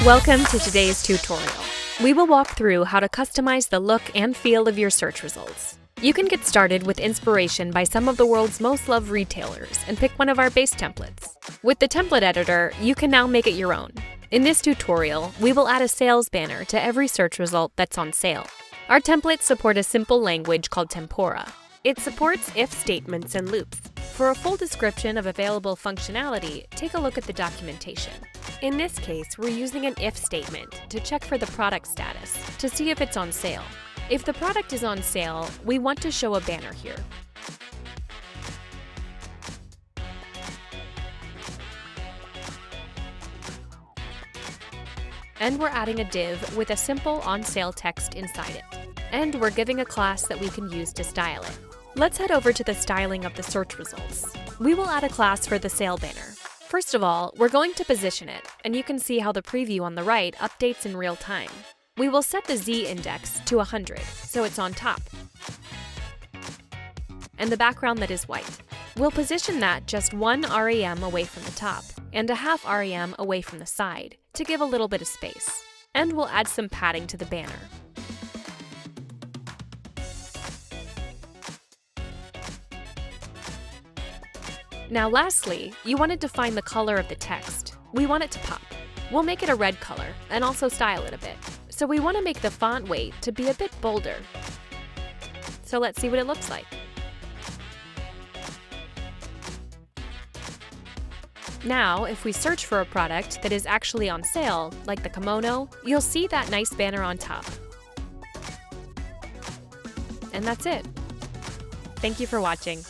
Welcome to today's tutorial. We will walk through how to customize the look and feel of your search results. You can get started with inspiration by some of the world's most loved retailers and pick one of our base templates. With the template editor, you can now make it your own. In this tutorial, we will add a sales banner to every search result that's on sale. Our templates support a simple language called Tempora. It supports if statements and loops. For a full description of available functionality, take a look at the documentation. In this case, we're using an if statement to check for the product status to see if it's on sale. If the product is on sale, we want to show a banner here. And we're adding a div with a simple on sale text inside it. And we're giving a class that we can use to style it. Let's head over to the styling of the search results. We will add a class for the sale banner. First of all, we're going to position it, and you can see how the preview on the right updates in real time. We will set the Z index to 100, so it's on top, and the background that is white. We'll position that just 1 rem away from the top, and a half rem away from the side, to give a little bit of space. And we'll add some padding to the banner. Now lastly, you want to define the color of the text. We want it to pop. We'll make it a red color and also style it a bit. So we want to make the font weight to be a bit bolder. So let's see what it looks like. Now, if we search for a product that is actually on sale, like the kimono, you'll see that nice banner on top. And that's it. Thank you for watching.